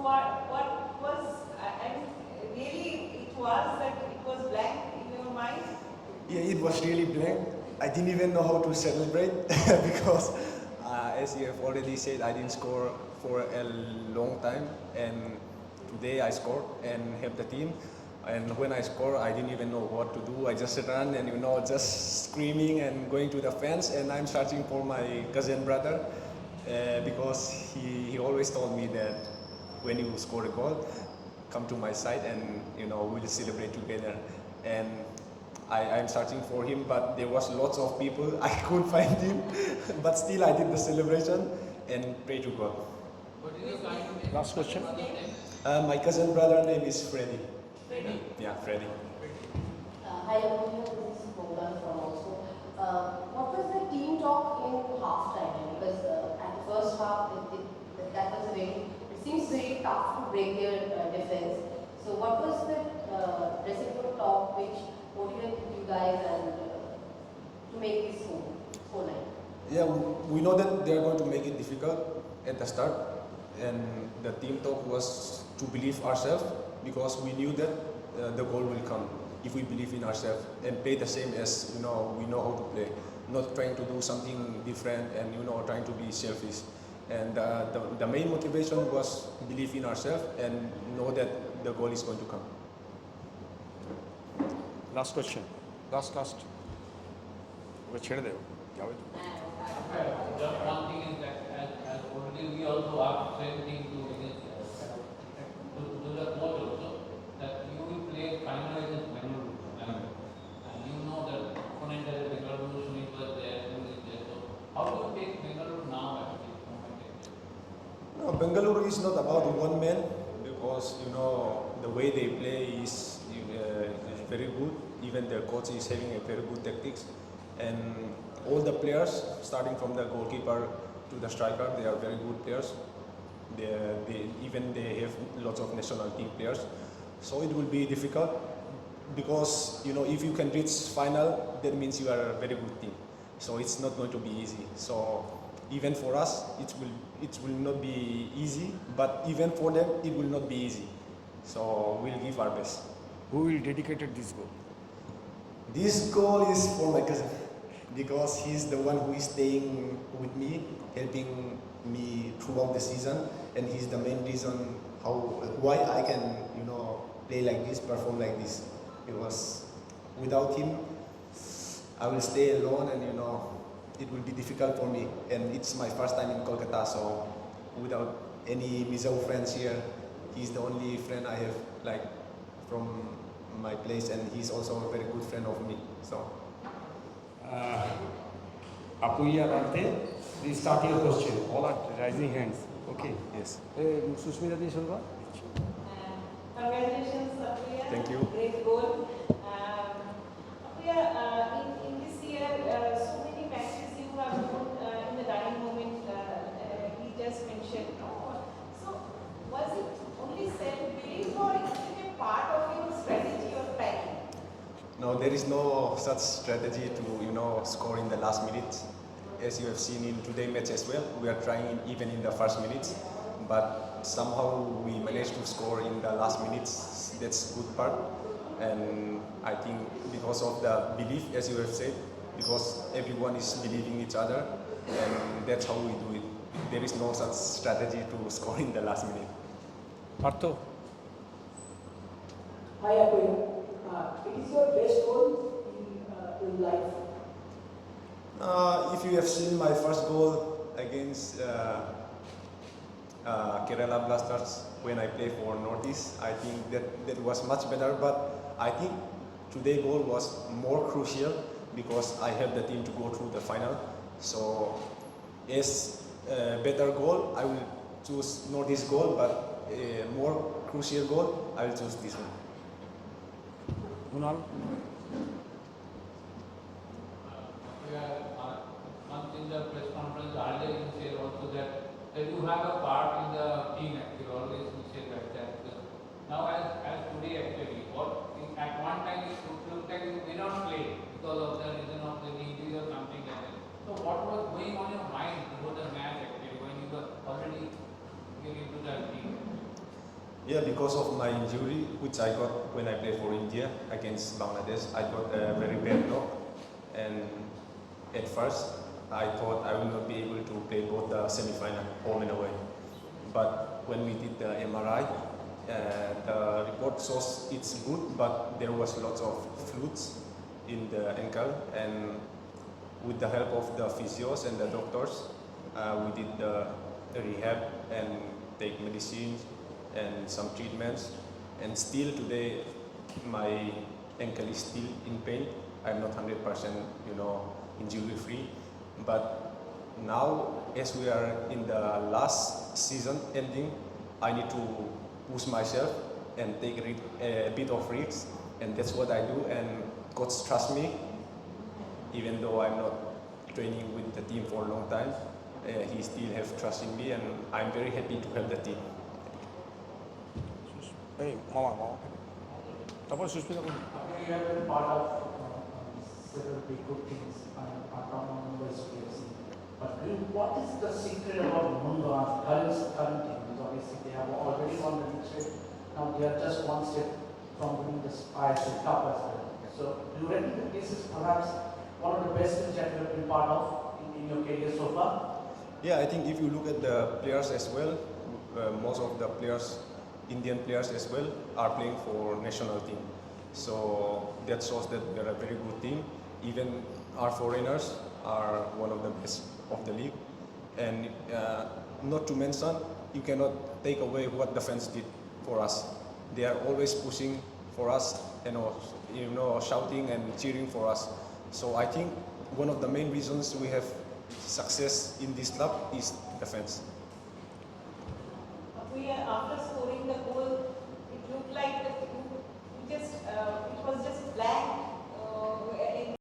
what was, and really it was that it was blank in your mind? Yeah, it was really blank. I didn't even know how to celebrate because, as you have already said, I didn't score for a long time, and today I scored and helped the team. And when I score, I didn't even know what to do. I just ran and just screaming and going to the fence. And I'm searching for my cousin brother because he always told me that when you score a goal, come to my side and we'll celebrate together. And I'm searching for him, but there was lots of people. I couldn't find him, but still I did the celebration and pray to God. Last question. My cousin brother name is Freddy. Freddy. Yeah, Freddy. Hi, Amelia. This is Bogdan from also. What was the team talk in halftime? Because at the first half, that was it seems very tough to break their defense. So, what was the dressing room talk which motivated you guys and to make this score line? Yeah, we know that they are going to make it difficult at the start, and the team talk was to believe ourselves because we knew that the goal will come if we believe in ourselves and play the same as we know how to play, not trying to do something different and trying to be selfish. And the main motivation was believe in ourselves and know that the goal is going to come. Last question. Last. ওকে ছেড়ে দেব যাবে তো Just one thing is that as already we also are same thing to the coach also that you will play final against Bengaluru. And you know that opponent as Bengaluru Sunil was there, who is there. So how do you take Bengaluru now actually? No, Bengaluru is not about one man because the way they play is very good. Even their coach is having a very good tactics, and all the players, starting from the goalkeeper to the striker, they are very good players. They have lots of national team players, so it will be difficult because if you can reach final, that means you are a very good team. So it's not going to be easy. So even for us, it will not be easy, but even for them, it will not be easy. So we'll give our best. Who will dedicate this goal? This goal is for my cousin because he's the one who is staying with me, helping me throughout the season, and he's the main reason why I can play like this, perform like this. Because without him, I will stay alone, and it will be difficult for me. And it's my first time in Kolkata, so without any Mizau friends here, he's the only friend I have from my place, and he's also a very good friend of me. So Apuya Rante, please start your question. All are raising hands. Okay. yes. Susmita Di Silva. Congratulations, Apriya. Thank you. Great goal. Apriya, in this year, so many matches you have won in the dying moment. He just mentioned. No? So, was it only self-belief or is it a part of your strategy or planning? No, there is no such strategy to score in the last minutes. As you have seen in today's match as well, we are trying even in the first minutes, but somehow we managed to score in the last minutes. That's good part, and I think because of the belief, as you have said, because everyone is believing each other, and that's how we do it. There is no such strategy to score in the last minute. Partho. Hi, Apoya. It is your best goal in life. If you have seen my first goal against Kerala Blasters when I play for Northeast, I think that was much better. But I think today's goal was more crucial because I helped the team to go through the final. So as a better goal, I will choose Northeast goal, but a more crucial goal, I will choose this one. Kunal. Once in the press conference earlier you said also that you have a part in the team actually, always you say like that. Now as today actually, at one time it looked like you may not play because of the reason of the injury or something like that. So what was going on in your mind before the match actually when you were already getting into the team? Yeah, because of my injury, which I got when I played for India against Bangladesh, I got a very bad knock. And at first, I thought I will not be able to play both the semi-final, home and away. But when we did the MRI, the report shows it's good, but there was lots of fluids in the ankle. And with the help of the physios and the doctors, we did the rehab and take medicines and some treatments, and still today my ankle is still in pain. I'm not 100%, injury free. But now, as we are in the last season ending, I need to push myself and take a bit of risks, and that's what I do. And coach trusts me, even though I'm not training with the team for a long time. He still have trust in me, and I'm very happy to help the team. এই মামা তারপর সুস্মিতা বলুন। You have been part of several big good things apart from Mumbai PFC. But what is the secret about Mundra current team? Because obviously they have already won the next step. Now they are just one step from winning the ISL Cup as well. So do you reckon that this is perhaps one of the best things that you have been part of in your career so far? Yeah, I think if you look at the players as well, most of the players, Indian players as well, are playing for national team. So that shows that they're a very good team. Even our foreigners are one of the best of the league. And not to mention, you cannot take away what the fans did for us. They are always pushing for us, shouting and cheering for us. So I think one of the main reasons we have success in this club is the fans.